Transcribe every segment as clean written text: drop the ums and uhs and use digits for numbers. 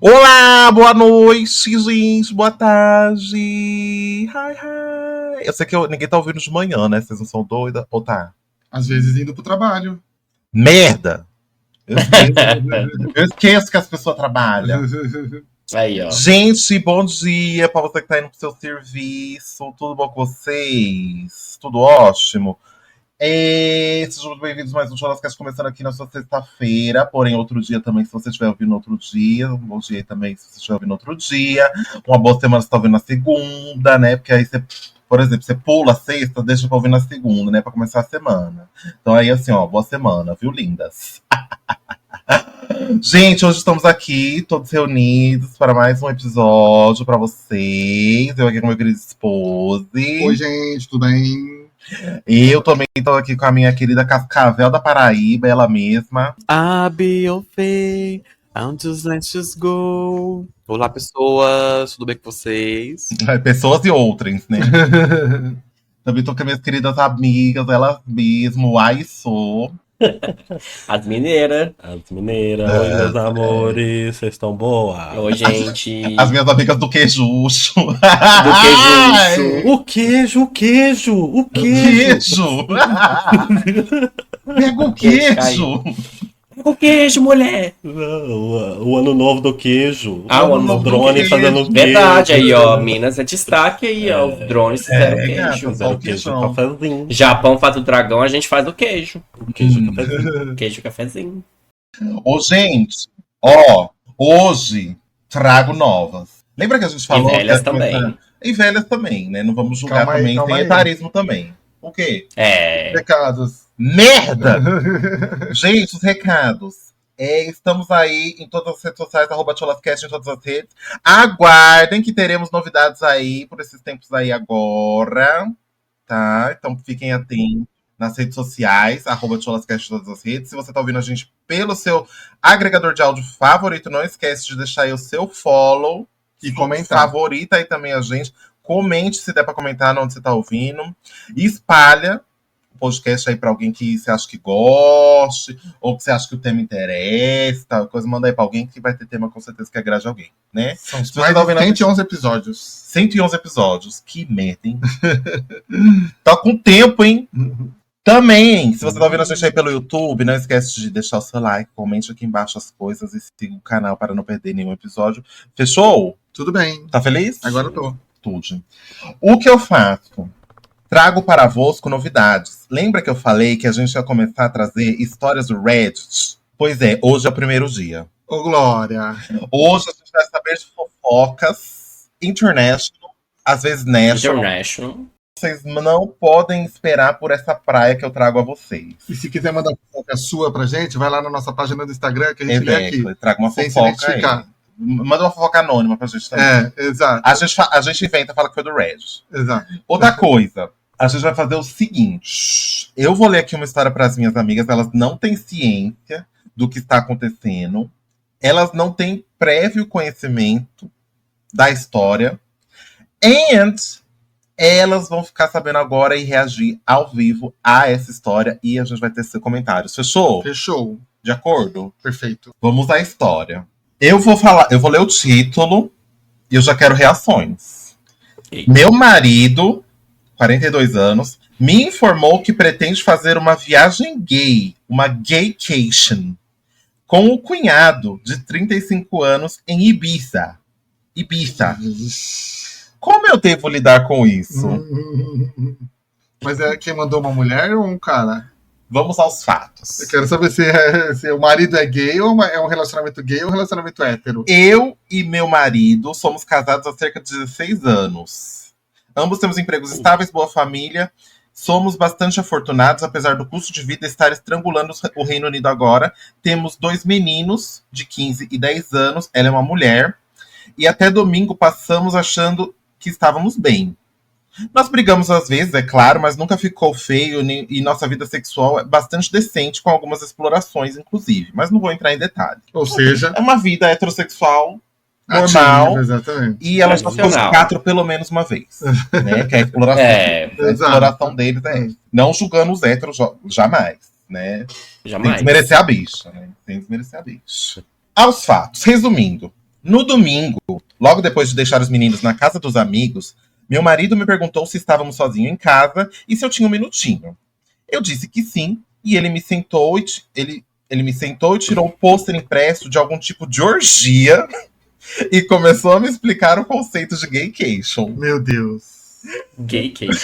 Olá, boa noite, gente, boa tarde. Hi, hi. Eu sei que ninguém tá ouvindo de manhã, né? Vocês não são doidas? Ou tá? Às vezes indo pro trabalho. Merda! Eu esqueço, eu esqueço que as pessoas trabalham. Aí, ó. Gente, bom dia pra você que tá indo pro seu serviço. Tudo bom com vocês? Tudo ótimo? Sejam muito bem-vindos a mais um Cholascast começando aqui na sua sexta-feira, porém outro dia também, se você estiver ouvindo outro dia, um bom dia aí também se você estiver ouvindo outro dia, uma boa semana se você tá ouvindo na segunda, né, porque aí você, por exemplo, você pula a sexta, deixa pra ouvir na segunda, né, pra começar a semana. Então aí assim, ó, boa semana, viu, lindas? Gente, hoje estamos aqui, todos reunidos para mais um episódio pra vocês, eu aqui com meu querido esposo. Oi, gente, tudo bem? Eu também tô aqui com a minha querida Cascavel da Paraíba, ela mesma. I'll be okay, I'm just let's go. Olá, pessoas, tudo bem com vocês? Pessoas e outras, né? Também tô com as minhas queridas amigas, elas mesmo, Ai Sou. As mineiras. Oi, meus amores, vocês estão boa? Oi, gente. As minhas amigas do queijucho. Do queijucho. O queijo. Queijo! Pega o queijo! O queijo, mulher. O ano novo do queijo. Ah, o ano O novo do drone queijo. fazendo Verdade, queijo. aí, ó. Minas é destaque aí, ó. Os drones fizeram queijo. gata, Fizeram queijo queijão. cafezinho. Japão faz o dragão, a gente faz o queijo. Queijo cafezinho. Queijo cafezinho. Ô, gente, ó, hoje trago novas. Lembra que a gente falou? E velhas que ia começar- também. E velhas também, né? Não vamos julgar Calma aí, também, calma tem aí. etarismo também. O quê? É. Recados. Merda! Gente, os recados. Estamos aí em todas as redes sociais, @cholascast em todas as redes. Aguardem que teremos novidades aí por esses tempos aí agora. Tá? Então fiquem atentos nas redes sociais, @cholascast em todas as redes. Se você tá ouvindo a gente pelo seu agregador de áudio favorito, não esquece de deixar aí o seu follow. E comentar. Favorita aí também a gente. Comente se der pra comentar onde você tá ouvindo. E espalha o podcast aí pra alguém que você acha que goste, ou que você acha que o tema interessa, tal coisa, manda aí pra alguém que vai ter tema com certeza que agrade alguém, né? São você mais tá ouvindo a de gente- 111 episódios. 111 episódios, que merda, hein? Tá com tempo, hein? Também, se você tá ouvindo a gente aí pelo YouTube, não esquece de deixar o seu like, comente aqui embaixo as coisas e siga o canal para não perder nenhum episódio. Fechou? Tudo bem. Tá feliz? Agora eu tô. Tudo. O que eu faço? Trago para com novidades. Lembra que eu falei que a gente ia começar a trazer histórias do Reddit? Pois é, hoje é o primeiro dia. Ô, Glória. Hoje a gente vai saber de fofocas international, às vezes national. International. Vocês não podem esperar por essa praia que eu trago a vocês. E se quiser mandar fofoca sua pra gente, vai lá na nossa página do Instagram que a gente lê aqui. Eu trago uma Sem se fofoca aí. identificar. Manda uma fofoca anônima pra gente também. Exato. A gente inventa e fala que foi do Reddit. Exato. Outra coisa, a gente vai fazer o seguinte. Eu vou ler aqui uma história para as minhas amigas. Elas não têm ciência do que está acontecendo. Elas não têm prévio conhecimento da história. And elas vão ficar sabendo agora e reagir ao vivo a essa história. E a gente vai ter seus comentários. Fechou? Fechou. De acordo? Perfeito. Vamos à história. Eu vou ler o título e eu já quero reações. Eita. Meu marido, 42 anos, me informou que pretende fazer uma viagem gay, uma gaycation, com o cunhado de 35 anos em Ibiza. Ibiza. Como eu devo lidar com isso? Mas é quem mandou uma mulher ou um cara? Vamos aos fatos. Eu quero saber se o marido é gay ou é um relacionamento gay ou um relacionamento hétero. Eu e meu marido somos casados há cerca de 16 anos. Ambos temos empregos estáveis, boa família. Somos bastante afortunados, apesar do custo de vida estar estrangulando o Reino Unido agora. Temos 2 meninos de 15 e 10 anos. Ela é uma mulher. E até domingo passamos achando que estávamos bem. Nós brigamos às vezes, é claro, mas nunca ficou feio e nossa vida sexual é bastante decente, com algumas explorações, inclusive. Mas não vou entrar em detalhes. Ou seja, É uma vida heterossexual normal. ativa, exatamente. E ela já ficou de Tradicional. 4 pelo menos uma vez. Né? Que é a exploração. É, A exploração deles é. Não julgando os héteros, jamais. Né? Sem jamais. desmerecer a bicha. Né? Sem desmerecer a bicha. Aos fatos. Resumindo. No domingo, logo depois de deixar os meninos na casa dos amigos, meu marido me perguntou se estávamos sozinhos em casa e se eu tinha um minutinho. Eu disse que sim, e ele me sentou e tirou um pôster impresso de algum tipo de orgia e começou a me explicar o conceito de gaycation. Meu Deus. Gay cake.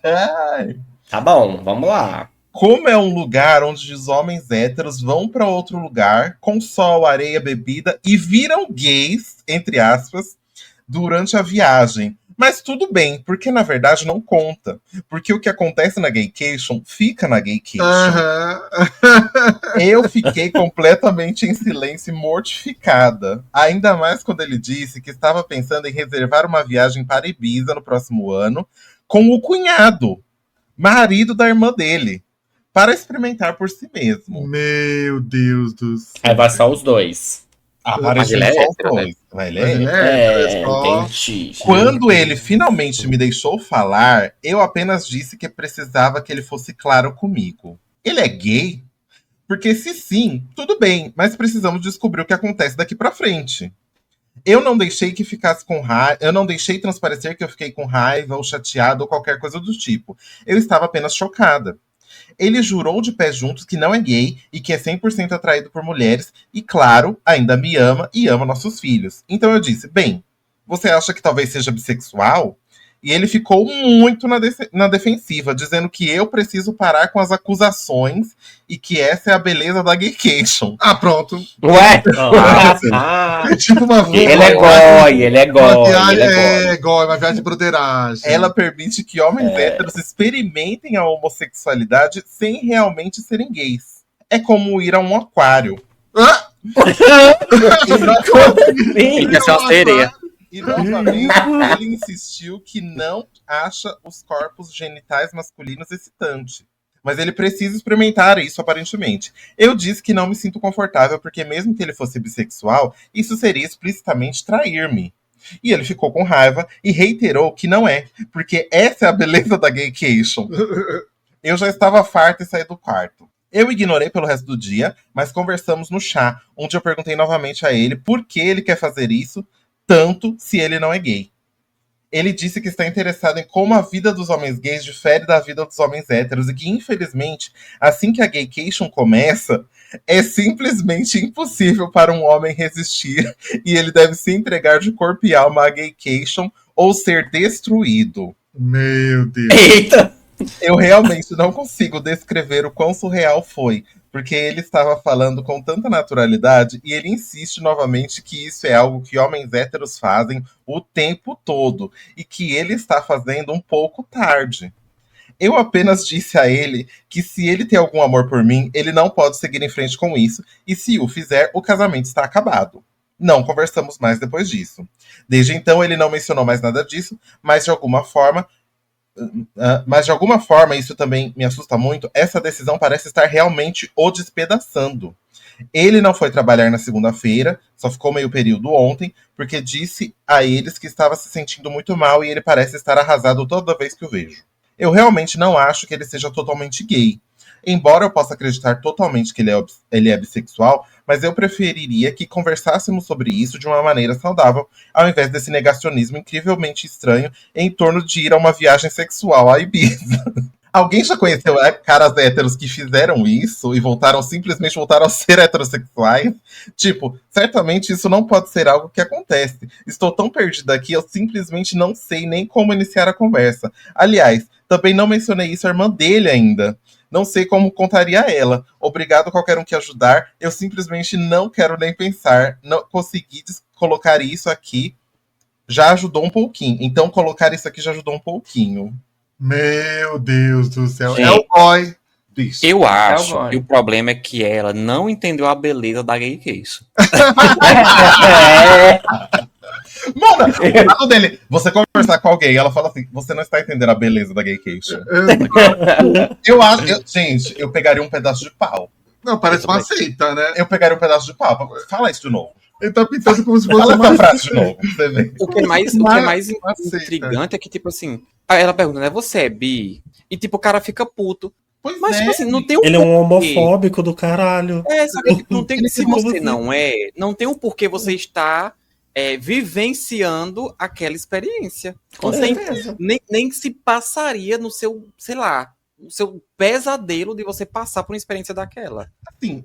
Ai. Tá bom, vamos lá. Como é um lugar onde os homens héteros vão para outro lugar com sol, areia, bebida e viram gays, entre aspas, durante a viagem. Mas tudo bem, porque na verdade não conta. Porque o que acontece na gaycation fica na gaycation. Aham. Eu fiquei completamente em silêncio e mortificada. Ainda mais quando ele disse que estava pensando em reservar uma viagem para Ibiza no próximo ano com o cunhado, marido da irmã dele, para experimentar por si mesmo. Meu Deus do céu. Aí vai só os dois. Apareceu Mas ele é só os hétero, né? dois. Mas ele Mas é ele hétero. é só. Entendi. Quando ele finalmente me deixou falar, eu apenas disse que precisava que ele fosse claro comigo. Ele é gay? Porque se sim, tudo bem, mas precisamos descobrir o que acontece daqui pra frente. Eu não deixei que ficasse com raiva, eu não deixei transparecer que eu fiquei com raiva ou chateado ou qualquer coisa do tipo. Eu estava apenas chocada. Ele jurou de pé juntos que não é gay e que é 100% atraído por mulheres e, claro, ainda me ama e ama nossos filhos. Então eu disse, bem, você acha que talvez seja bissexual? E ele ficou muito na defensiva, dizendo que eu preciso parar com as acusações e que essa é a beleza da gaycation. Ah, pronto. Ué? Ah, É tipo uma Ele é goi, ele é Uma goi. viagem, Ele é goi. uma viagem de broderagem. Ela permite que homens héteros experimentem a homossexualidade sem realmente serem gays. É como ir a um aquário. Ah! Ele quer ser uma sereia. E novamente ele insistiu que não acha os corpos genitais masculinos excitantes. Mas ele precisa experimentar isso, aparentemente. Eu disse que não me sinto confortável, porque mesmo que ele fosse bissexual, isso seria explicitamente trair-me. E ele ficou com raiva e reiterou que não é, porque essa é a beleza da gaycation. Eu já estava farta e saí do quarto. Eu ignorei pelo resto do dia, mas conversamos no chá, onde eu perguntei novamente a ele por que ele quer fazer isso, tanto se ele não é gay. Ele disse que está interessado em como a vida dos homens gays difere da vida dos homens héteros e que, infelizmente, assim que a gaycation começa, é simplesmente impossível para um homem resistir e ele deve se entregar de corpo e alma à gaycation ou ser destruído. Meu Deus. Eita! Eu realmente não consigo descrever o quão surreal foi, porque ele estava falando com tanta naturalidade e ele insiste novamente que isso é algo que homens héteros fazem o tempo todo e que ele está fazendo um pouco tarde. Eu apenas disse a ele que se ele tem algum amor por mim, ele não pode seguir em frente com isso e se o fizer, o casamento está acabado. Não conversamos mais depois disso. Desde então ele não mencionou mais nada disso, mas de alguma forma, isso também me assusta muito. Essa decisão parece estar realmente o despedaçando. Ele não foi trabalhar na segunda-feira, só ficou meio período ontem, porque disse a eles que estava se sentindo muito mal e ele parece estar arrasado toda vez que o vejo. Eu realmente não acho que ele seja totalmente gay. Embora eu possa acreditar totalmente que ele é bissexual, mas eu preferiria que conversássemos sobre isso de uma maneira saudável, ao invés desse negacionismo incrivelmente estranho em torno de ir a uma viagem sexual a Ibiza. Alguém já conheceu caras héteros que fizeram isso e simplesmente voltaram a ser heterossexuais? Tipo, certamente isso não pode ser algo que acontece. Estou tão perdida aqui, eu simplesmente não sei nem como iniciar a conversa. Aliás, também não mencionei isso à irmã dele ainda. Não sei como contaria a ela. Obrigado a qualquer um que ajudar. Eu simplesmente não quero nem pensar. Não consegui colocar isso aqui. Já ajudou um pouquinho. Então colocar isso aqui já ajudou um pouquinho. Meu Deus do céu. Sim. É o boy. Bicho. Eu acho vai. que o problema é que ela não entendeu a beleza da gaycation. Mano, o lado dele, você conversar com alguém, ela fala assim, você não está entendendo a beleza da gaycation. Eu acho, gente, eu pegaria um pedaço de pau. Não, parece uma seita, né? Eu pegaria um pedaço de pau. Fala isso de novo. Ele tá pintando como se fosse Fala uma essa frase de novo, pra você ver. O que é mais Uma seita. intrigante é que, tipo assim, aí ela pergunta, né? Você é bi? E, tipo, o cara fica puto. Pois Mas, é. tipo assim, não tem um Ele é um porquê. homofóbico do caralho. Só que não tem, se Como você assim? não tem um porquê você estar vivenciando aquela experiência. Com Não tem, certeza. nem se passaria no seu, sei lá, no seu pesadelo de você passar por uma experiência daquela. Assim,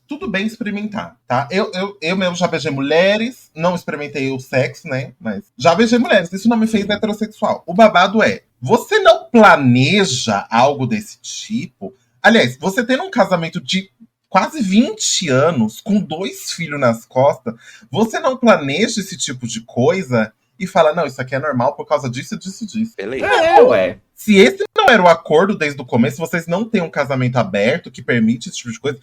tudo bem experimentar, tá? Eu mesmo já beijei mulheres, não experimentei o sexo, né? Mas já beijei mulheres, isso não me fez heterossexual. O babado é, você não planeja algo desse tipo? Aliás, você tendo um casamento de quase 20 anos, com 2 filhos nas costas, você não planeja esse tipo de coisa e fala, não, isso aqui é normal por causa disso, disso, disso. Beleza. Ué. Se esse não era o acordo desde o começo, se vocês não têm um casamento aberto que permite esse tipo de coisa,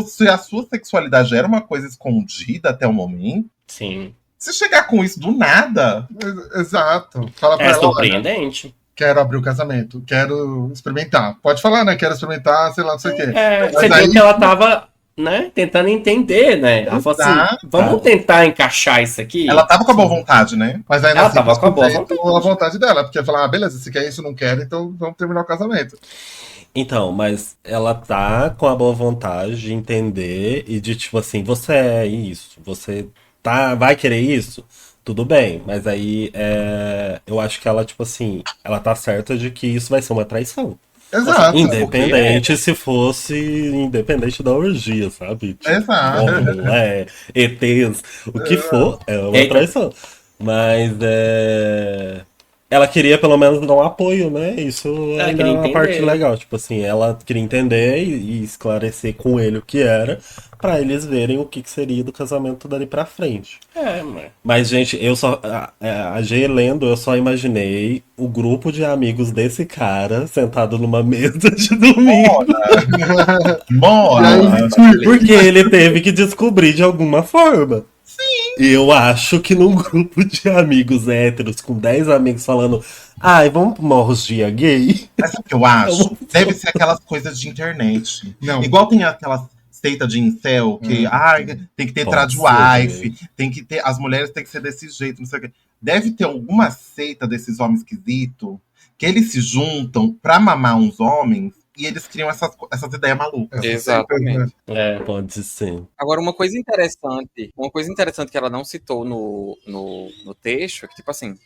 se a sua sexualidade era uma coisa escondida até o momento, Sim. se chegar com isso do nada, Exato. Fala pra É ela, olha, surpreendente. quero abrir o casamento, quero experimentar. Pode falar, né? Quero experimentar, sei lá, não sei o quê. É, Mas você aí- viu que ela tava, né, tentando entender, né? Ela falou assim, Exato. vamos tentar encaixar isso aqui? ela tava com a boa vontade, né? Mas ainda Ela assim, tava com a boa respeito a vontade dela, porque falar, ah, beleza, se quer isso, não quer, então vamos terminar o casamento. Então, mas ela tá com a boa vontade de entender e de tipo assim, você é isso, você vai querer isso? Tudo bem, mas aí eu acho que ela, tipo assim, ela tá certa de que isso vai ser uma traição. Exato. Independente se fosse independente da orgia, sabe? Tipo, Exato. ETs, o que for, é uma Eita. traição. Mas ela queria pelo menos dar um apoio, né? Isso Ela ainda queria é uma entender. parte legal. Tipo assim, ela queria entender e esclarecer com ele o que era, pra eles verem o que seria do casamento dali pra frente. Mano. Mas, gente, a G lendo, eu só imaginei o grupo de amigos desse cara sentado numa mesa de domingo. Bora! Porque ele teve que descobrir de alguma forma. Sim. Eu acho que num grupo de amigos héteros, com 10 amigos falando, ai, vamos pra uma orgia gay? Mas sabe o que eu acho? Deve ser aquelas coisas de internet. Não. Igual tem aquelas seita de incel que tem que ter Pode tradwife, tem que ter, as mulheres têm que ser desse jeito, não sei o quê. Deve ter alguma seita desses homens esquisitos que eles se juntam pra mamar uns homens e eles criam essas ideias malucas. Exatamente. Pode ser. Agora, uma coisa interessante que ela não citou no texto é que, tipo assim,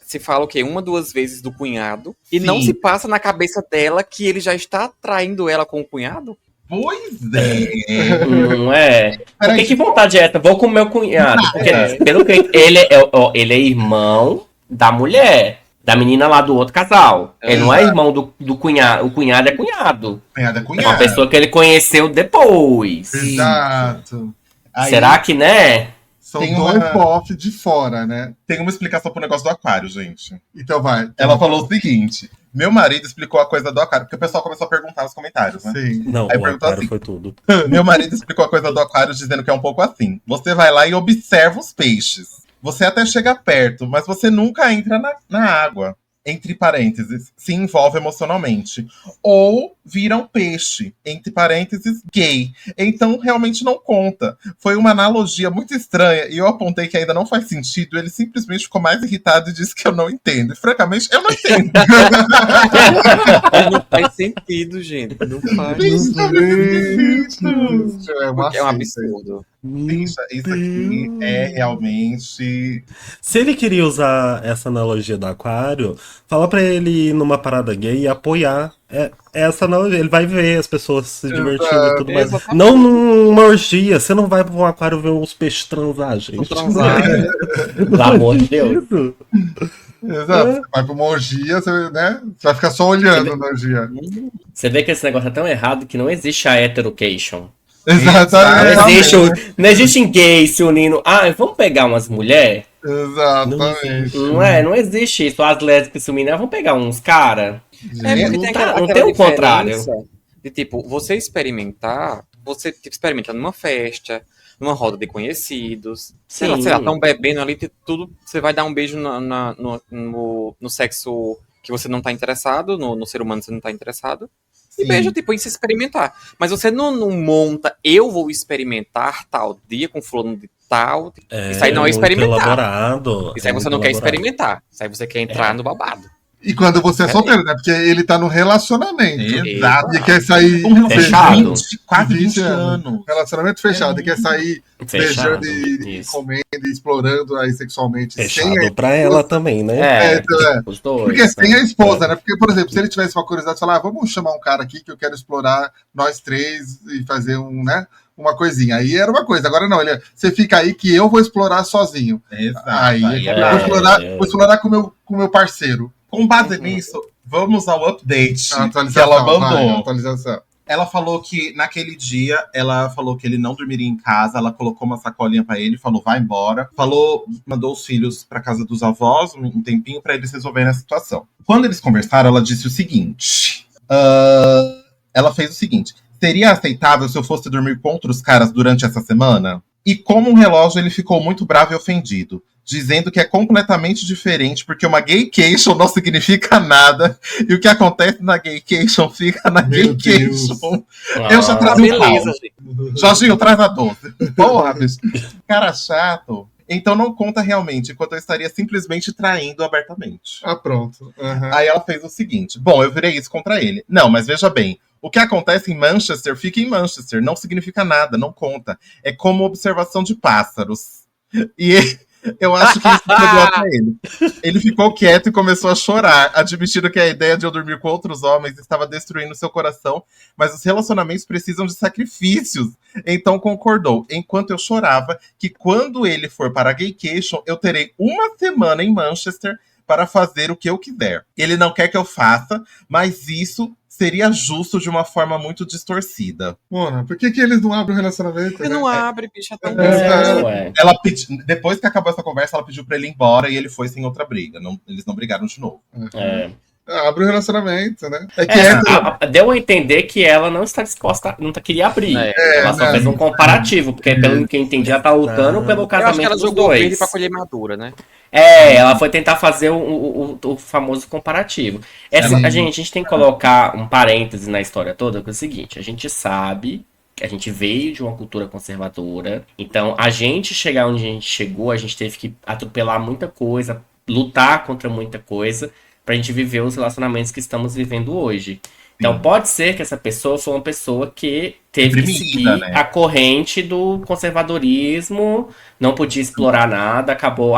se fala o quê? 1, 2 vezes do cunhado, e Sim. não se passa na cabeça dela que ele já está traindo ela com o cunhado? Pois é. Não é? Por Peraí, que vontade é essa? Vou com o meu cunhado. Porque, pelo que ele é irmão da mulher, da menina lá do outro casal. Ele não é irmão do cunhado. O cunhado é cunhado. cunhada é É uma cunhada. pessoa que ele conheceu depois. Exato. Aí Será que, né? São Tem dois uma- pop de fora, né? tem uma explicação pro negócio do aquário, gente. Então vai. Ela falou o seguinte: meu marido explicou a coisa do aquário, porque o pessoal começou a perguntar nos comentários, né? Sim. Não, Aí o perguntou aquário assim. foi tudo. Meu marido explicou a coisa do aquário dizendo que é um pouco assim. Você vai lá e observa os peixes. Você até chega perto, mas você nunca entra na água. Entre parênteses, se envolve emocionalmente. Ou vira um peixe, entre parênteses, gay. Então realmente não conta. Foi uma analogia muito estranha e eu apontei que ainda não faz sentido. Ele simplesmente ficou mais irritado e disse que eu não entendo. E francamente, eu não entendo. Não faz sentido, gente. Não faz. É uma É um seita. absurdo. Bicha, isso aqui é realmente. Se ele queria usar essa analogia do aquário, fala pra ele ir numa parada gay e apoiar essa analogia. Ele vai ver as pessoas se divertindo e tudo mais. Exatamente. Não numa orgia. Você não vai pra um aquário ver uns peixes transar, gente. Não transar. Pelo amor de Deus. Deus. Exato. Você vai pra uma orgia, você, né? Você vai ficar só olhando na orgia. Você vê que esse negócio é tão errado que não existe a heterocation. Exatamente. Não existe gay se unindo. Ah, vamos pegar umas mulheres? Exatamente. Não existe isso. As lésbicas se unindo, vamos pegar uns cara. Porque tem Não aquela tem o diferença contrário. de tipo, você experimentar, você tipo, experimenta numa festa, numa roda de conhecidos, sei lá, Sim. estão bebendo ali, tudo, você vai dar um beijo no sexo que você não tá interessado, no ser humano que você não tá interessado. E Sim. beija, tipo, em se experimentar. Mas você não monta, eu vou experimentar tal dia com fulano de tal. Isso aí não é muito experimentar. elaborado. Isso aí você não quer experimentar. Isso aí você quer entrar no babado. E quando você é solteiro, né? Porque ele tá no relacionamento. Exato. E quer sair Um relacionamento Fechado. de quase 20 20 anos. relacionamento fechado. E quer sair Fechado. beijando e Isso. comendo e explorando aí sexualmente Fechado sem a pra ela também, né? então, Os dois. porque sem a né? esposa, né? Porque, por exemplo, se ele tivesse uma curiosidade de falar, vamos chamar um cara aqui que eu quero explorar nós três e fazer uma coisinha. Aí era uma coisa. Agora não, você fica aí que eu vou explorar sozinho. Exato. Aí Aí eu vou explorar com o meu parceiro. Com base nisso, vamos ao update A que ela vai, mandou. atualização. Ela falou que naquele dia, ela falou que ele não dormiria em casa, ela colocou uma sacolinha pra ele, falou, vai embora. Mandou os filhos pra casa dos avós, um tempinho pra eles resolverem a situação. Quando eles conversaram, ela disse o seguinte. Ela fez o seguinte. Seria aceitável se eu fosse dormir com outros caras durante essa semana? E como um relógio, ele ficou muito bravo e ofendido, dizendo que é completamente diferente, porque uma gaycation não significa nada, e o que acontece na gaycation fica na Meu gaycation. Eu já Ah, trago o Beleza, pau. gente. Jorginho, traz a 12. Porra, bicho. Cara chato. Então não conta realmente, enquanto eu estaria simplesmente traindo abertamente. Ah, pronto. Uhum. Aí ela fez o seguinte. Bom, eu virei isso contra ele. Não, mas veja bem. O que acontece em Manchester fica em Manchester. Não significa nada, não conta. É como observação de pássaros. E eu acho que isso pegou até ele. Ele ficou quieto e começou a chorar, admitindo que a ideia de eu dormir com outros homens estava destruindo seu coração, mas os relacionamentos precisam de sacrifícios. Então concordou, enquanto eu chorava, que quando ele for para a gaycation, eu terei uma semana em Manchester para fazer o que eu quiser. Ele não quer que eu faça, mas isso seria justo de uma forma muito distorcida. Mona, por que eles não abrem o relacionamento? Porque né? não abre, bicho, é tão ué. Ela depois que acabou essa conversa, ela pediu pra ele ir embora e ele foi sem outra briga. Eles não brigaram de novo. É. Abre o relacionamento, né? É que Deu a entender que ela não está disposta, queria abrir. Ela só fez um comparativo, porque pelo que eu entendi, ela tá lutando pelo Eu acho que casamento ela dos jogou verde dois. pra colher madura, né? Ela foi tentar fazer o famoso comparativo. A gente tem que colocar um parêntese na história toda, que é o seguinte, a gente sabe que a gente veio de uma cultura conservadora, então a gente chegar onde a gente chegou, a gente teve que atropelar muita coisa, lutar contra muita coisa, pra gente viver os relacionamentos que estamos vivendo hoje. Então pode ser que essa pessoa foi uma pessoa que teve que seguir a corrente do conservadorismo, não podia explorar nada, acabou,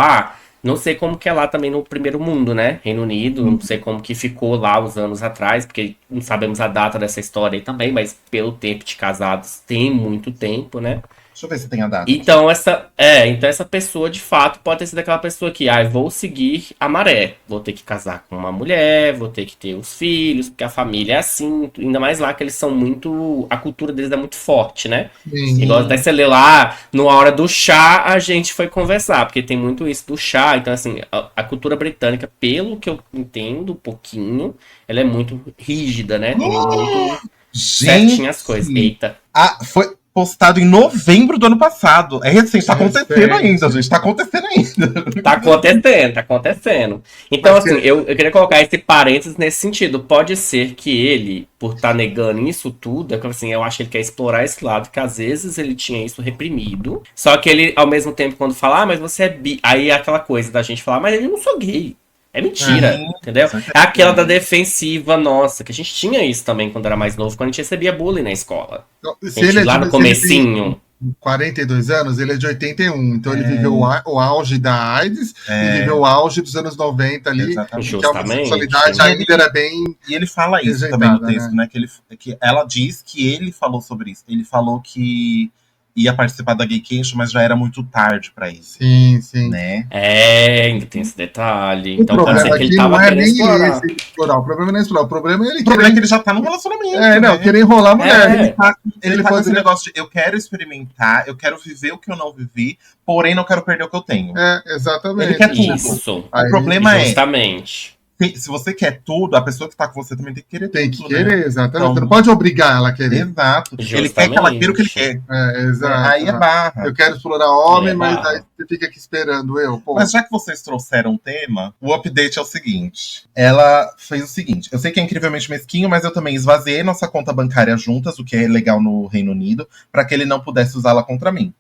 não sei como que é lá também no primeiro mundo, né? Reino Unido, não sei como que ficou lá uns anos atrás, porque não sabemos a data dessa história aí também, mas pelo tempo de casados tem muito tempo, né? Deixa eu ver se tem a data. Então essa pessoa, de fato, pode ter sido aquela pessoa que, vou seguir a maré. Vou ter que casar com uma mulher, vou ter que ter os filhos, porque a família é assim. Ainda mais lá que eles são muito... A cultura deles é muito forte, né? Sim. Igual até você lê lá, na hora do chá, a gente foi conversar, porque tem muito isso do chá. Então, assim, a cultura britânica, pelo que eu entendo um pouquinho, ela é muito rígida, né? Tem muito certinho as coisas. Eita. Foi postado em novembro do ano passado. É recente, tá acontecendo ainda, gente. Tá acontecendo ainda. Tá acontecendo. Então, assim, eu queria colocar esse parênteses nesse sentido. Pode ser que ele, por estar negando isso tudo, assim, eu acho que ele quer explorar esse lado, que às vezes ele tinha isso reprimido. Só que ele, ao mesmo tempo, quando fala, mas você é bi. Aí é aquela coisa da gente falar, mas eu não sou gay. É mentira, entendeu? É aquela da defensiva nossa, que a gente tinha isso também quando era mais novo, quando a gente recebia bullying na escola. Se ele lá no comecinho. 42 anos, ele é de 81, então ele viveu o auge da AIDS e viveu o auge dos anos 90 ali, exatamente. que a homossexualidade ainda era bem... E ele fala isso também no texto, né? Que ela diz que ele falou sobre isso. Ele falou que ia participar da gaycation, mas já era muito tarde pra isso. Sim, sim. Né? Ainda tem esse detalhe. Então pode ser que ele tava não é querendo nem explorar. explorar. O problema não é explorar. O problema é ele O problema é que ele já tá num relacionamento. não, querer enrolar a mulher. Ele tá com esse negócio de eu quero experimentar, eu quero viver o que eu não vivi, porém não quero perder o que eu tenho. Exatamente. Ele quer tudo. Isso. O problema Justamente. se você quer tudo, a pessoa que tá com você também tem que querer tudo. Tem que querer, né? exatamente. Então, você não pode obrigar ela a querer. Exato. Justamente. Ele quer que ela queira o que ele quer. Exato. Aí é barra. Eu quero explorar homem, É mas barra. aí você fica aqui esperando eu. Pô. Mas já que vocês trouxeram o tema, o update é o seguinte. Ela fez o seguinte. Eu sei que é incrivelmente mesquinho, mas eu também esvaziei nossa conta bancária juntas, o que é legal no Reino Unido, para que ele não pudesse usá-la contra mim.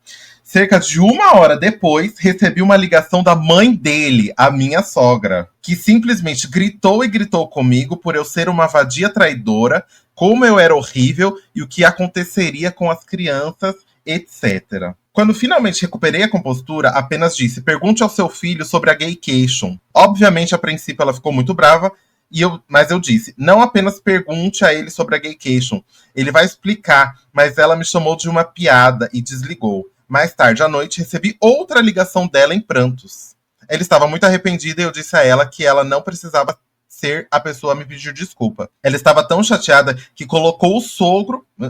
Cerca de 1 hora depois, recebi uma ligação da mãe dele, a minha sogra, que simplesmente gritou e gritou comigo por eu ser uma vadia traidora, como eu era horrível e o que aconteceria com as crianças, etc. Quando finalmente recuperei a compostura, apenas disse: pergunte ao seu filho sobre a gaycation. Obviamente, a princípio, ela ficou muito brava, mas eu disse: não apenas pergunte a ele sobre a gaycation, ele vai explicar, mas ela me chamou de uma piada e desligou. Mais tarde à noite, recebi outra ligação dela em prantos. Ela estava muito arrependida e eu disse a ela que ela não precisava ser a pessoa a me pedir desculpa. Ela estava tão chateada que colocou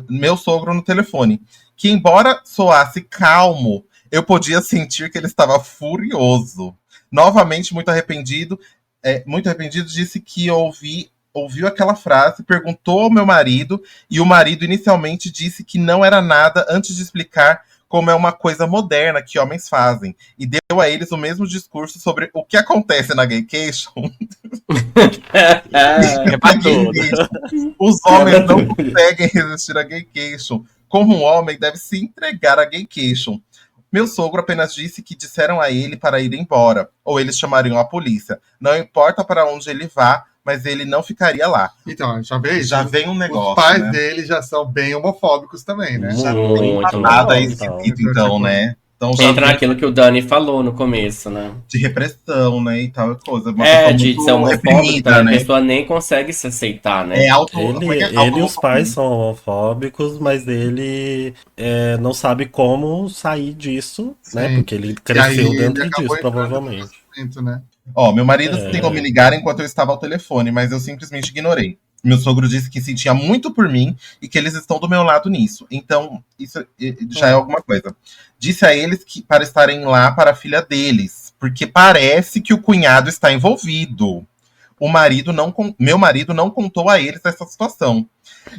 meu sogro no telefone, que embora soasse calmo, eu podia sentir que ele estava furioso. Novamente, muito arrependido, disse que ouviu aquela frase, perguntou ao meu marido, e o marido inicialmente disse que não era nada antes de explicar como é uma coisa moderna que homens fazem. E deu a eles o mesmo discurso sobre o que acontece na gaycation. Os homens não conseguem resistir à gaycation. Como um homem deve se entregar à gaycation. Meu sogro apenas disse que disseram a ele para ir embora, ou eles chamariam a polícia. Não importa para onde ele vá, mas ele não ficaria lá. Então, já vem um negócio. Os pais né? dele já são bem homofóbicos também, né? Já tem nada esquisito, então, né? Então, já entra naquilo que o Dani falou no começo, né? De repressão, né? E tal coisa. De ser homofóbico, né? A pessoa nem consegue se aceitar, né? Ele e os pais são homofóbicos, mas ele não sabe como sair disso, né? Porque ele cresceu dentro disso, provavelmente. Né? Meu marido tentou me ligar enquanto eu estava ao telefone, mas eu simplesmente ignorei. Meu sogro disse que sentia muito por mim e que eles estão do meu lado nisso. Então, isso já é alguma coisa. Disse a eles que para estarem lá para a filha deles, porque parece que o cunhado está envolvido. Meu marido não contou a eles essa situação.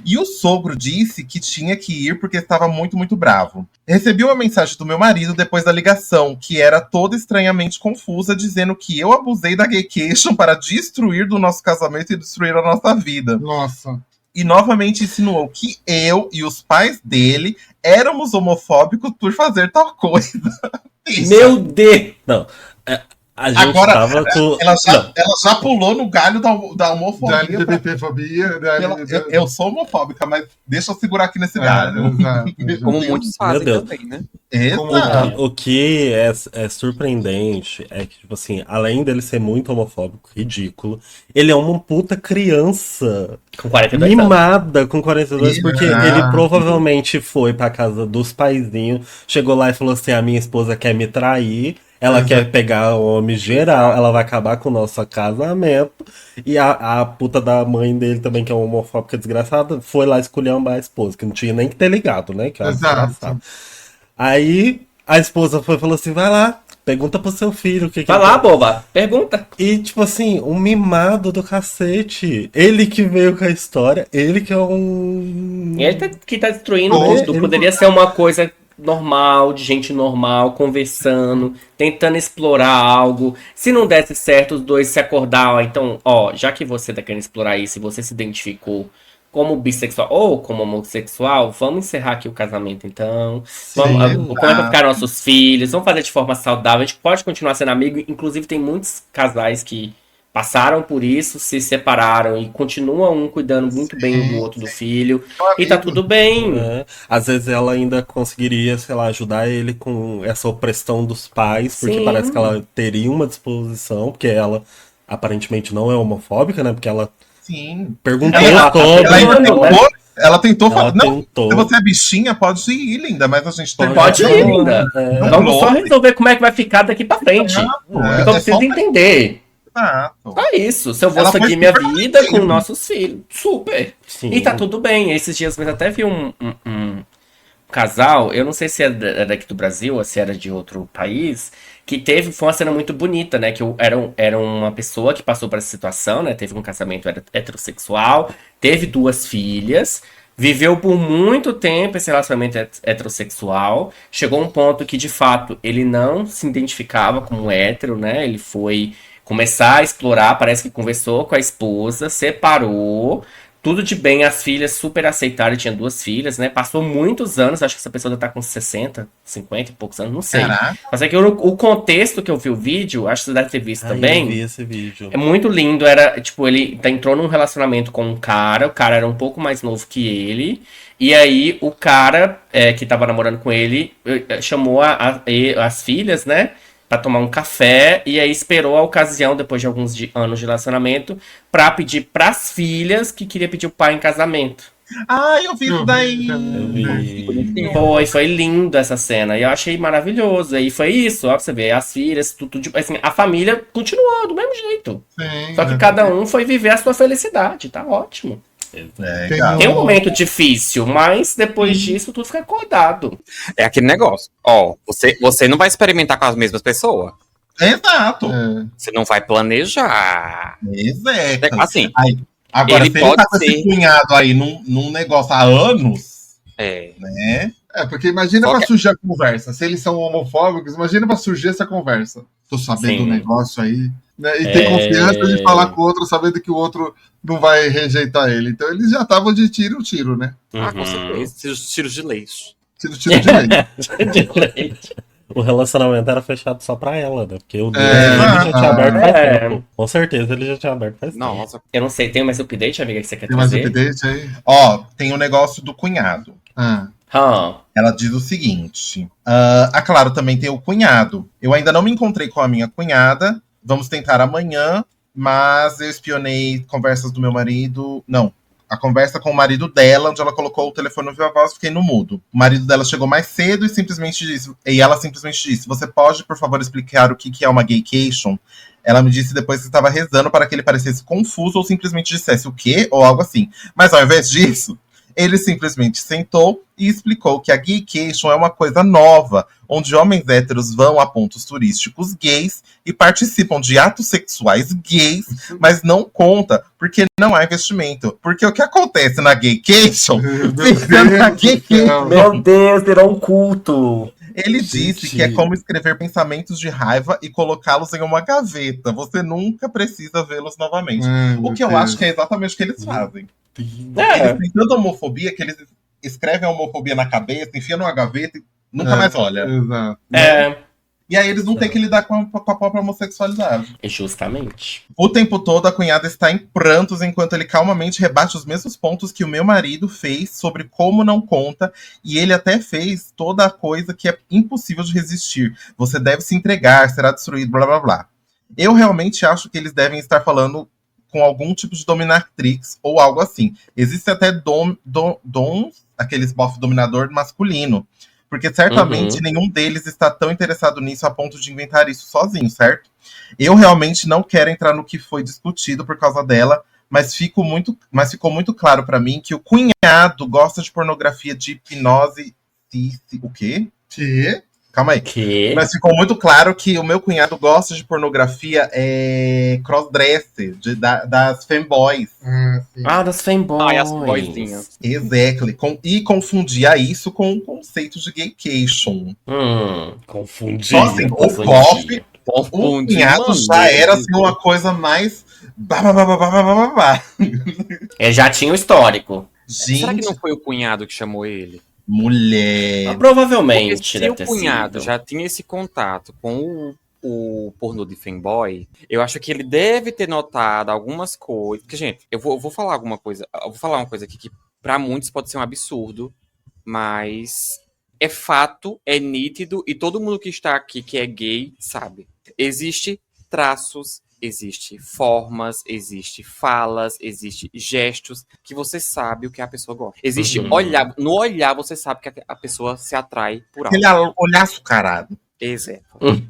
E o sogro disse que tinha que ir porque estava muito, muito bravo. Recebi uma mensagem do meu marido depois da ligação, que era toda estranhamente confusa, dizendo que eu abusei da gaycation para destruir do nosso casamento e destruir a nossa vida. Nossa. E novamente insinuou que eu e os pais dele éramos homofóbicos por fazer tal coisa. Meu Deus! Não. A gente agora, tava com... ela já pulou no galho da homofobia. Da LGBTfobia. Eu sou homofóbica, mas deixa eu segurar aqui nesse galho. Como muitos fazem também, né? O que é surpreendente é que, tipo assim, além dele ser muito homofóbico, ridículo, ele é uma puta criança. Com 42 mimada anos. Com 42, porque ele provavelmente foi pra casa dos paizinhos, chegou lá e falou assim: a minha esposa quer me trair. Ela quer pegar o homem geral, ela vai acabar com o nosso casamento. E a puta da mãe dele também, que é uma homofóbica desgraçada, foi lá esculhambar a esposa, que não tinha nem que ter ligado, né? Que Exato. Aí a esposa falou assim: vai lá, pergunta pro seu filho o que vai lá, boba, pergunta. E tipo assim, um mimado do cacete. Ele que veio com a história, ele que é um... Ele que tá destruindo tudo. Poderia ser uma coisa normal, de gente normal, conversando, tentando explorar algo. Se não desse certo, os dois se acordar, então, já que você tá querendo explorar isso e você se identificou como bissexual ou como homossexual, vamos encerrar aqui o casamento, então. Como é que vai ficar nossos filhos? Vamos fazer de forma saudável. A gente pode continuar sendo amigo. Inclusive, tem muitos casais que passaram por isso, se separaram e continuam um cuidando muito bem um do outro, do filho. E tá tudo bem. Às vezes ela ainda conseguiria, sei lá, ajudar ele com essa opressão dos pais, porque parece que ela teria uma disposição, porque ela aparentemente não é homofóbica, né? Porque ela perguntou ela tentou falar. Não, se você é bichinha, pode ir, linda, mas a gente pode ir, linda. Vamos só resolver como é que vai ficar daqui pra frente. Então precisa entender. Só isso. Se eu vou seguir minha vida com nossos filhos. Super. Sim. E tá tudo bem. Esses dias mesmo até vi um casal, eu não sei se era daqui do Brasil ou se era de outro país, que foi uma cena muito bonita, né? Que era uma pessoa que passou por essa situação, né? Teve um casamento heterossexual, teve 2 filhas, viveu por muito tempo esse relacionamento heterossexual, chegou um ponto que, de fato, ele não se identificava como hétero, né? Ele foi começar a explorar, parece que conversou com a esposa, separou, Tudo de bem, as filhas super aceitaram, tinha 2 filhas, né? Passou muitos anos, acho que essa pessoa deve estar com 60, 50 e poucos anos, não sei. Caraca. Mas é que o contexto que eu vi o vídeo, acho que você deve ter visto Ai, eu também. vi esse vídeo. É muito lindo, era, tipo, ele entrou num relacionamento com um cara, o cara era um pouco mais novo que ele, e aí o cara que tava namorando com ele chamou as filhas, né, pra tomar um café, e aí esperou a ocasião, depois de alguns anos de relacionamento, pra pedir pras filhas que queria pedir o pai em casamento. Ai, eu vi isso daí. Eu vi. Foi lindo essa cena. E eu achei maravilhoso. E foi isso, ó, pra você ver. As filhas, tudo, assim, a família continuou do mesmo jeito. Sim, Só que cada um foi viver a sua felicidade. Tá ótimo. Legal. Tem um momento difícil, mas depois disso tudo fica acordado. É aquele negócio. Ó, você não vai experimentar com as mesmas pessoas. Exato. É. Você não vai planejar. Exato. Assim, Aí, agora, ele se ele pode tá com esse ser- cunhado aí num negócio há anos, é. né? Porque imagina Só pra que- surgir a conversa. Se eles são homofóbicos, imagina pra surgir essa conversa. Tô sabendo Sim. do negócio aí. Né? E ter confiança de falar com o outro, sabendo que o outro não vai rejeitar ele. Então eles já estavam de tiro, né? Ah, com Uhum. certeza. Tiros de leite. Tiro de leite. De leite. O relacionamento era fechado só pra ela, né? Porque o dele É. ele já tinha aberto faz É. tempo. Com certeza ele já tinha aberto faz tempo. Nossa, Eu não sei, tem mais update, amiga, que você quer Tem mais trazer? update aí? Ó, tem o negócio do cunhado. Ah. Ela diz o seguinte: claro, também tem o cunhado. Eu ainda não me encontrei com a minha cunhada. Vamos tentar amanhã, mas eu espionei conversas do meu marido. Não. A conversa com o marido dela, onde ela colocou o telefone no viva voz, fiquei no mudo. O marido dela chegou mais cedo e ela simplesmente disse: você pode, por favor, explicar o que é uma gaycation? Ela me disse depois que estava rezando para que ele parecesse confuso ou simplesmente dissesse o quê? Ou algo assim. Mas ao invés disso, ele simplesmente sentou e explicou que a gaycation é uma coisa nova, onde homens héteros vão a pontos turísticos gays e participam de atos sexuais gays, mas não conta, porque não há investimento. Porque o que acontece na gaycation, fica na gaycation. Meu Deus, virou um culto. Ele disse que é como escrever pensamentos de raiva e colocá-los em uma gaveta. Você nunca precisa vê-los novamente. O que eu acho que é exatamente o que eles fazem. Eles têm tanta homofobia que eles escrevem a homofobia na cabeça, enfiam numa gaveta e nunca mais olha. Exato. E aí eles não têm que lidar com a própria homossexualidade. Justamente. O tempo todo a cunhada está em prantos enquanto ele calmamente rebate os mesmos pontos que o meu marido fez sobre como não conta, e ele até fez toda a coisa que é impossível de resistir. Você deve se entregar, será destruído, blá blá blá. Eu realmente acho que eles devem estar falando com algum tipo de dominatrix ou algo assim. Existe até dons, aqueles bofe dominador masculino. Porque certamente nenhum deles está tão interessado nisso a ponto de inventar isso sozinho, certo? Eu realmente não quero entrar no que foi discutido por causa dela, mas ficou muito claro pra mim que o cunhado gosta de pornografia de hipnose. O quê? Que? Calma aí. Que? Mas ficou muito claro que o meu cunhado gosta de pornografia crossdresser, das femboys. Ah, das fanboys. ai, as boizinhas. Exactly. E confundia isso com o conceito de gaycation. Confundi. Só assim, o Confundi. bofe, o Confundi, cunhado mano. já era assim, uma coisa mais. Já tinha o histórico. Será que Gente, não foi o cunhado que chamou ele? mulher. Mas provavelmente Porque se deve o ter cunhado sido. já tinha esse contato com o pornô de fanboy, eu acho que ele deve ter notado algumas coisas. Porque, gente, eu vou falar alguma coisa. Eu vou falar uma coisa aqui que pra muitos pode ser um absurdo, mas é fato, é nítido, e todo mundo que está aqui que é gay sabe. Existe traços, existe formas, existe falas, existe gestos que você sabe o que a pessoa gosta. Existe olhar, no olhar você sabe que a pessoa se atrai por algo. Aquele olhar açucarado. Exato.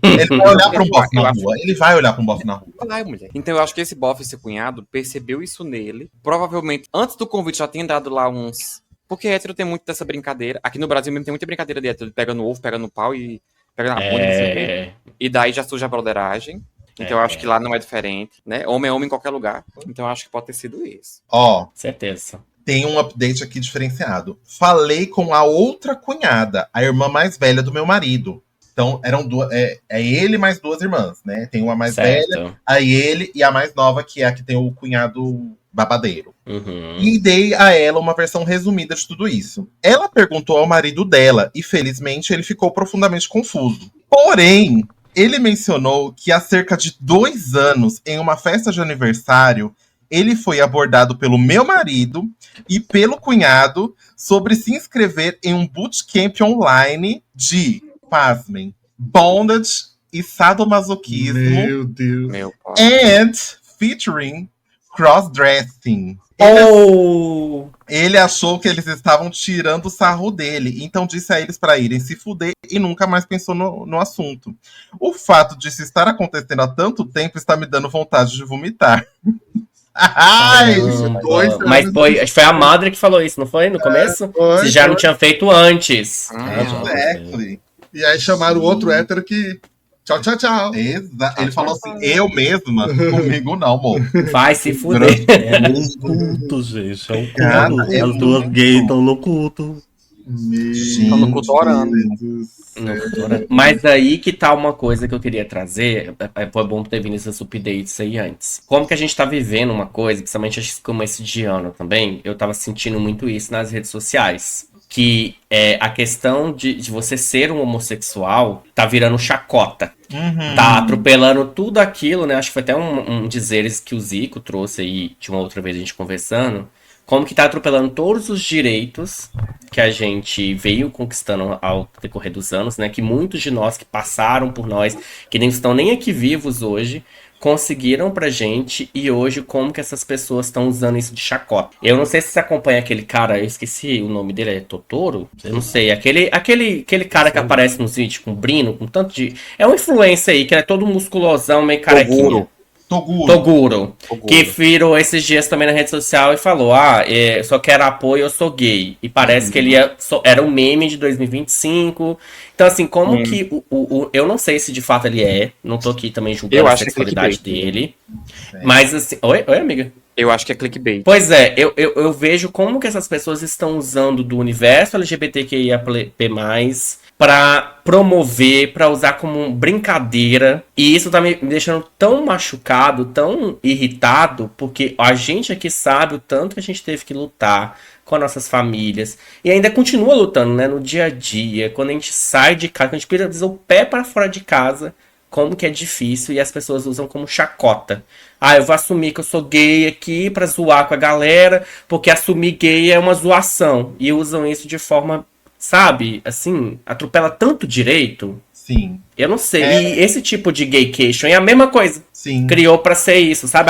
Ele vai olhar pra um bofe Eu na acho- rua. Ele vai olhar pra um bofe na rua. Ai, mulher. Então eu acho que esse bofe, esse cunhado, percebeu isso nele. Provavelmente, antes do convite, já tinha dado lá uns... Porque hétero tem muito dessa brincadeira. Aqui no Brasil mesmo tem muita brincadeira de hétero. Pega no ovo, pega no pau e pega na bunda, não sei o quê. E daí já surge a broderagem. Então eu acho que lá não é diferente, né? Homem é homem em qualquer lugar. Então eu acho que pode ter sido isso. Ó, Certeza. tem um update aqui diferenciado. Falei com a outra cunhada, a irmã mais velha do meu marido. Então, eram duas. É ele mais duas irmãs, né? Tem uma mais velha, Certo. aí ele e a mais nova, que é a que tem o cunhado babadeiro. Uhum. E dei a ela uma versão resumida de tudo isso. Ela perguntou ao marido dela e, felizmente, ele ficou profundamente confuso. Porém, ele mencionou que há cerca de 2 anos, em uma festa de aniversário, ele foi abordado pelo meu marido e pelo cunhado sobre se inscrever em um bootcamp online de, pasmem, bondage e sadomasoquismo Meu Deus. Meu pai. and featuring crossdressing. Oh! Ele achou que eles estavam tirando o sarro dele, então disse a eles para irem se fuder e nunca mais pensou no assunto. O fato disso estar acontecendo há tanto tempo está me dando vontade de vomitar. Ai, Caramba. 2 Mas anos. foi, acho que foi a Madre que falou isso, não foi? No começo? Foi, Se já não foi. tinha feito antes. Ah, já. exactly. E aí chamaram o outro hétero que. Tchau, tchau, tchau. Ele falou assim, eu mesma? Comigo não, amor. Vai se fuder. É um culto, gente. É um Cara, culto. é As duas muito. gays estão no culto. Tá no culto orando. Mas aí que tá uma coisa que eu queria trazer. Foi bom ter vindo esses updates aí antes. Como que a gente tá vivendo uma coisa, principalmente acho que começo de ano também, eu tava sentindo muito isso nas redes sociais. Que é a questão de você ser um homossexual tá virando chacota. Uhum. Tá atropelando tudo aquilo, né? Acho que foi até um dizeres que o Zico trouxe aí de uma outra vez a gente conversando. Como que tá atropelando todos os direitos que a gente veio conquistando ao decorrer dos anos, né? Que muitos de nós que passaram por nós, que nem estão nem aqui vivos hoje, conseguiram pra gente, e hoje como que essas pessoas estão usando isso de chacota. Eu não sei se você acompanha aquele cara, eu esqueci o nome dele, é Totoro? Eu não sei, aquele cara que aparece nos vídeos com Brino, com tanto de... É um influencer aí, que é todo musculosão, meio carequinha. Toguro. Que virou esses dias também na rede social e falou: eu só quero apoio, eu sou gay. E parece que ele era um meme de 2025. Então, assim, como que eu não sei se de fato ele é. Não tô aqui também julgando Eu a acho que é sexualidade clickbait. dele. Mas assim. Oi, amiga? Eu acho que é clickbait. Pois é, eu vejo como que essas pessoas estão usando do universo LGBTQIAP+, pra promover, pra usar como brincadeira. E isso tá me deixando tão machucado, tão irritado, porque a gente aqui sabe o tanto que a gente teve que lutar com as nossas famílias. E ainda continua lutando, né, no dia a dia, quando a gente sai de casa, quando a gente pisa o pé pra fora de casa, como que é difícil e as pessoas usam como chacota. Eu vou assumir que eu sou gay aqui pra zoar com a galera, porque assumir gay é uma zoação. E usam isso de forma, sabe, assim, atropela tanto direito. Sim, Eu não sei. E esse tipo de gaycation é a mesma coisa. sim. Criou pra ser isso, sabe?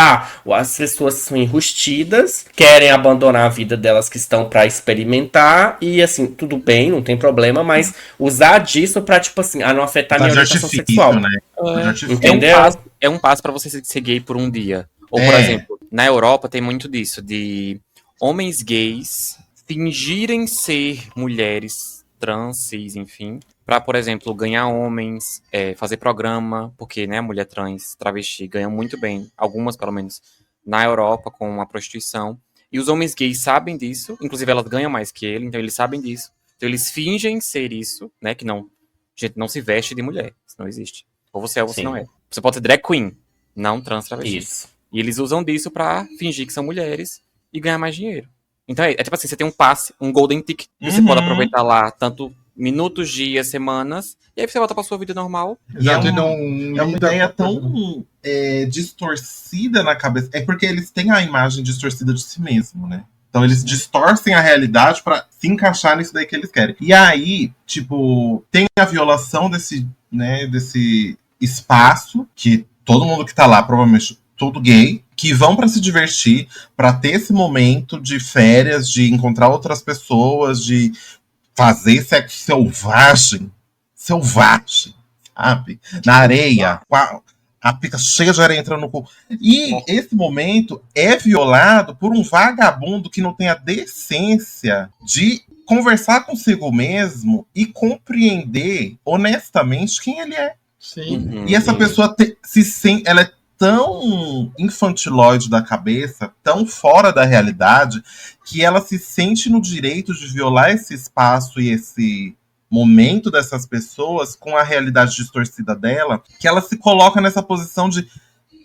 As pessoas são enrustidas, querem abandonar a vida delas que estão pra experimentar, e assim, tudo bem, não tem problema, mas usar disso pra, tipo assim, não afetar Tá minha de orientação artifício, sexual. né? Tá de artifício. Entendeu? É um passo pra você ser gay por um dia. Ou, por exemplo, na Europa tem muito disso, de homens gays fingirem ser mulheres trans, cis, enfim, pra, por exemplo, ganhar homens, fazer programa, porque, né, a mulher trans, travesti, ganham muito bem, algumas, pelo menos, na Europa, com a prostituição. E os homens gays sabem disso, inclusive elas ganham mais que ele, então eles sabem disso. Então eles fingem ser isso, né, que não, gente, não se veste de mulher, isso não existe. Ou você é ou você Sim. não é. Você pode ser drag queen, não trans travesti. Isso. E eles usam disso pra fingir que são mulheres e ganhar mais dinheiro. Então é tipo assim, você tem um passe, um golden ticket, que você pode aproveitar lá tanto minutos, dias, semanas, e aí você volta pra sua vida normal. Exato, E e não é uma lida ideia com- tão distorcida na cabeça. É porque eles têm a imagem distorcida de si mesmo, né? Então eles distorcem a realidade pra se encaixar nisso daí que eles querem. E aí, tipo, tem a violação desse espaço, que todo mundo que tá lá, provavelmente tudo gay, que vão pra se divertir, pra ter esse momento de férias, de encontrar outras pessoas, de fazer sexo selvagem, sabe? Na areia, com a pica cheia de areia entrando no cu. E esse momento é violado por um vagabundo que não tem a decência de conversar consigo mesmo e compreender honestamente quem ele é. Sim. E essa pessoa ela é tão infantiloide da cabeça, tão fora da realidade, que ela se sente no direito de violar esse espaço e esse momento dessas pessoas com a realidade distorcida dela, que ela se coloca nessa posição de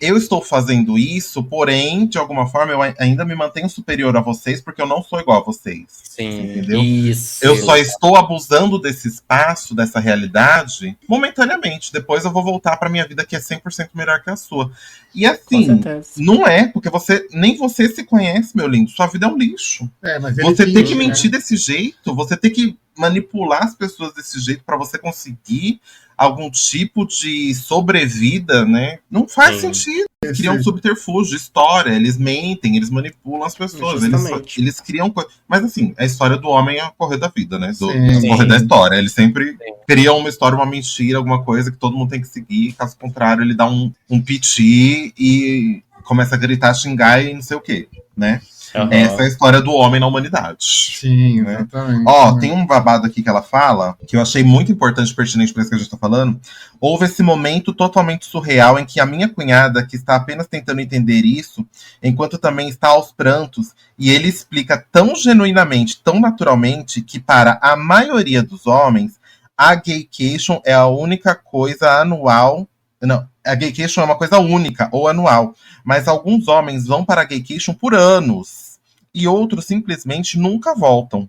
eu estou fazendo isso, porém, de alguma forma, eu ainda me mantenho superior a vocês, porque eu não sou igual a vocês. Sim. Entendeu? Isso. Eu só estou abusando desse espaço, dessa realidade, momentaneamente. Depois eu vou voltar pra minha vida que é 100% melhor que a sua. E Com assim, certeza. não é, porque nem você se conhece, meu lindo. Sua vida é um lixo. Mas ele Você tem finge, que né? mentir desse jeito, você tem que manipular as pessoas desse jeito pra você conseguir algum tipo de sobrevida, né? Não faz Sim. sentido. Eles criam um subterfúgio, história, eles mentem, eles manipulam as pessoas, Justamente. eles criam coisas. Mas assim, a história do homem é o correr da vida, né? Do Sim. correr da história. Eles sempre criam uma história, uma mentira, alguma coisa que todo mundo tem que seguir. Caso contrário, ele dá um piti e começa a gritar, xingar e não sei o quê, né? Aham. Essa é a história do homem na humanidade. Sim, né? exatamente. Ó, tem um babado aqui que ela fala, que eu achei muito importante e pertinente para isso que a gente tá falando. Houve esse momento totalmente surreal em que a minha cunhada, que está apenas tentando entender isso, enquanto também está aos prantos, e ele explica tão genuinamente, tão naturalmente, que para a maioria dos homens, a gaycation é a única coisa anual. Não, a gaycation é uma coisa única ou anual. Mas alguns homens vão para a gaycation por anos. E outros simplesmente nunca voltam.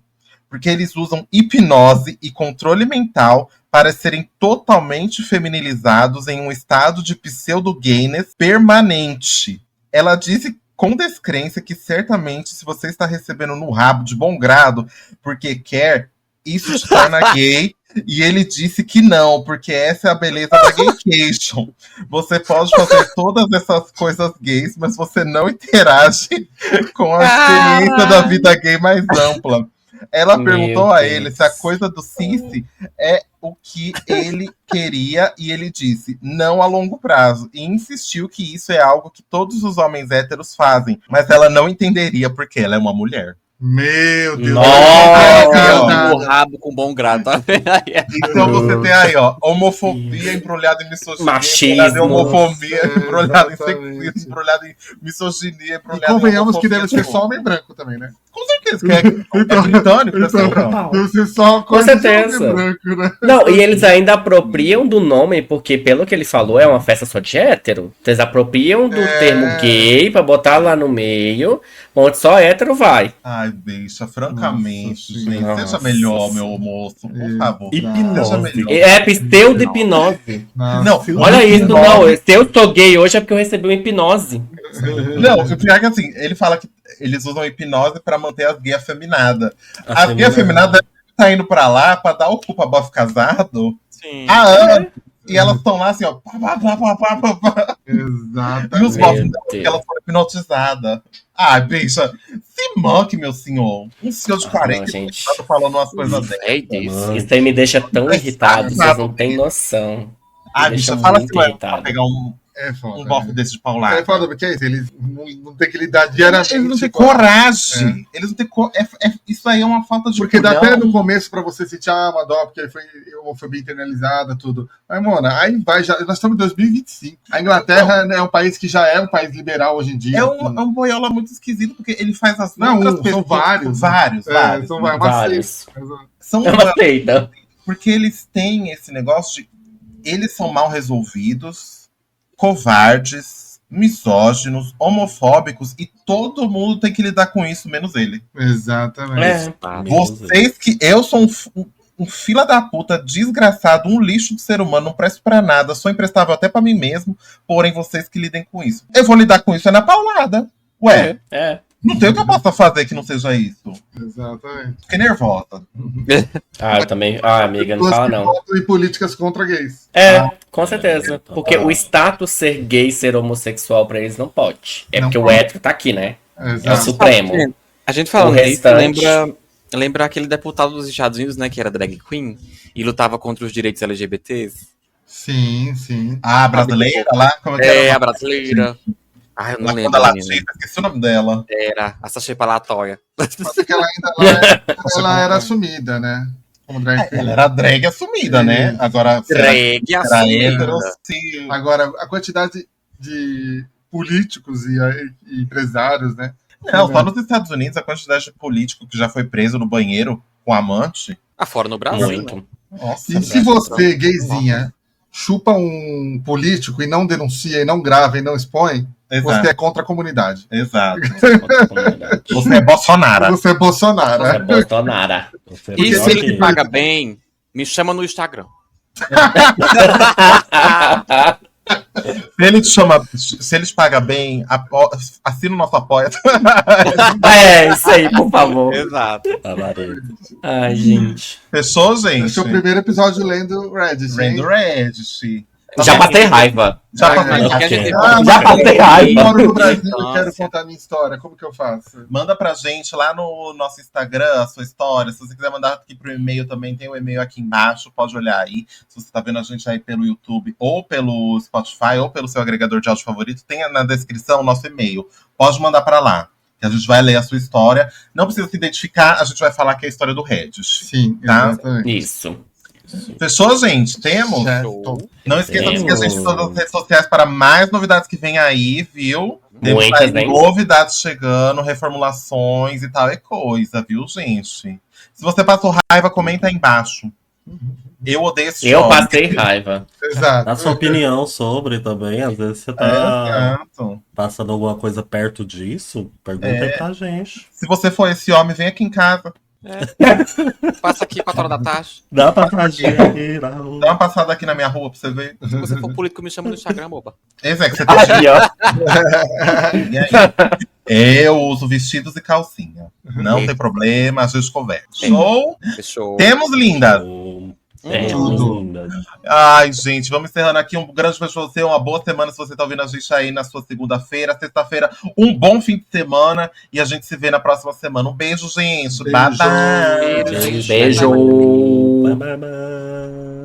Porque eles usam hipnose e controle mental para serem totalmente feminilizados em um estado de pseudo-gayness permanente. Ela disse com descrença que certamente se você está recebendo no rabo de bom grado porque quer, isso te torna gay. E ele disse que não, porque essa é a beleza da gaycation. Você pode fazer todas essas coisas gays, mas você não interage com a experiência da vida gay mais ampla. Ela Meu perguntou a Deus. ele se a coisa do Cici é o que ele queria, e ele disse não a longo prazo. E insistiu que isso é algo que todos os homens héteros fazem, mas ela não entenderia porque ela é uma mulher. Meu Deus. Nossa! O rabo com bom grado, tá vendo aí? Então você tem aí, ó, homofobia embrulhada em misoginia, Machismo. embrulhada em homofobia, Nossa, embrulhada em exatamente. sexismo, embrulhada em misoginia, E embrulhada em convenhamos que homofobia, deve ser tipo, só homem branco também, né? com certeza, que é britânico, deve ser Então, branco. deve ser só Com coisa de certeza. homem branco, né? Não, e eles ainda apropriam do nome, porque pelo que ele falou, é uma festa só de hétero. Eles apropriam do termo gay pra botar lá no meio, onde só hétero vai. Ai, bicha, francamente, Nossa gente, Senhora. seja melhor, meu moço, por favor. Seja Hipnose. melhor. É pseudo-hipnose. Nossa, Não, Olha isso, hipnose. não. Se eu tô gay hoje é porque eu recebi uma hipnose. Não, o pior é que assim, ele fala que eles usam hipnose pra manter as gays afeminadas. As gays Afeminada. afeminadas tá indo pra lá pra dar o cu pra bofe casado Sim. há anos. E elas estão lá assim, ó. Pá, pá, pá, pá, pá, pá, pá. E os exatamente. bofes Meu delas, que Deus. elas foram hipnotizadas. Ai, bicha, se manque, meu senhor. Um senhor de 40 não, gente. tá falando umas coisas dessas. É disso. Mano. Isso aí me deixa tão irritado, vocês Exato. não têm noção. Ai, Me deixa bicha, fala muito se não é pra irritado. pegar um É foda. bofe né? desse de paulada. É foda, porque é isso, eles não têm que lidar diariamente. Eles não têm com a- coragem. Eles não têm isso aí é uma falta de Porque dá culhão. até no começo pra você sentir uma dó, porque foi homofobia internalizada, tudo. Mas, mona, aí vai já. Nós estamos em 2025. A Inglaterra é um país que já é um país liberal hoje em dia. É um boiola muito esquisito, porque ele faz as Não, outras são pessoas- vários. Vários, É, vários. são vários. Uma Vários. seita. São É uma seita. porque eles têm esse negócio de. Eles são mal resolvidos, covardes, misóginos, homofóbicos, e todo mundo tem que lidar com isso, menos ele. Exatamente. É. Vocês que. Eu sou um fila da puta, desgraçado, um lixo de ser humano, não presto pra nada, sou imprestável até pra mim mesmo, porém vocês que lidem com isso. Eu vou lidar com isso é na paulada. Ué, É. não tem o que eu possa fazer que não seja isso. Exatamente. Fiquei nervosa. Ah, eu também. Ah, amiga, não Pessoas fala que não. votam em políticas contra gays. É, com certeza. Porque o status ser gay, ser homossexual pra eles não pode. É Não porque o pode. hétero tá aqui, né? É o Exato. Supremo. A gente falando O disso, restante. lembra aquele deputado dos Estados Unidos, né, que era drag queen e lutava contra os direitos LGBTs? Sim, sim. Ah, brasileira lá? Como é que É, era? a brasileira. Ah, eu não Lá lembro. quando ela menina. tinha, esqueci o nome dela. Era a Sacha Palatoia. Mas é que ela ainda ela era assumida, né? Como drag queen. Ela era drag assumida, né? Agora, se ela Drag era assumida. hétero, se... Agora, a quantidade de políticos e empresários, né? Não, só nos Estados Unidos, a quantidade de político que já foi preso no banheiro com amante. Ah, fora no Brasil. Muito. né? Nossa, E se você, gayzinha, chupa um político e não denuncia, e não grava, e não expõe, Exato. você é contra a comunidade. Exato. Você é Bolsonaro. Você é Bolsonaro. É Bolsonaro. Você é E pior se ele que te ele. paga bem, me chama no Instagram. Se ele te paga bem, assina o nosso apoia. É, isso aí, por favor. Exato. Tá, Maria. Ai, gente. Fechou, gente? Esse é o primeiro episódio lendo Reddit. Rendo hein? Reddit. Já passei raiva. Já Ah, passei. Acho que a gente Ah, já passei raiva. Eu moro no Brasil, eu Nossa. quero contar a minha história. Como que eu faço? Manda pra gente lá no nosso Instagram a sua história. Se você quiser mandar aqui pro e-mail também, tem o e-mail aqui embaixo. Pode olhar aí. Se você tá vendo a gente aí pelo YouTube, ou pelo Spotify, ou pelo seu agregador de áudio favorito, tem na descrição o nosso e-mail. Pode mandar pra lá, que a gente vai ler a sua história. Não precisa se identificar, a gente vai falar que é a história do Reddit. Sim, Tá? exatamente. Isso. Fechou, gente? Temos? Certo. Não esqueça de seguir a gente em Temos. todas as redes sociais para mais novidades que vem aí, viu? Temos Muitas, aí hein? novidades chegando, reformulações e tal, é coisa, viu, gente? Se você passou raiva, comenta aí embaixo. Eu odeio esse Eu homem. passei raiva. Exato. Dá sua opinião sobre também. Às vezes você É, tá exato. passando alguma coisa perto disso. Pergunta aí pra gente. Se você for esse homem, vem aqui em casa. Passa aqui 4 horas da tarde. Dá pra fazer aqui na rua. Dá uma passada aqui na minha rua pra você ver. Se você for político, me chama no Instagram, boba. Esse é que você tem Aí, ó. E aí? Eu uso vestidos e calcinha. Não tem problema, a gente conversa. Show? Fechou. Temos, linda. Tudo. Ai, gente, vamos encerrando aqui. Um grande beijo pra você, uma boa semana se você tá ouvindo a gente aí na sua segunda-feira. Sexta-feira, um bom fim de semana. E a gente se vê na próxima semana. Um beijo, gente. Beijo. Bye, bye. Beijo. Beijo. Bye, bye, bye.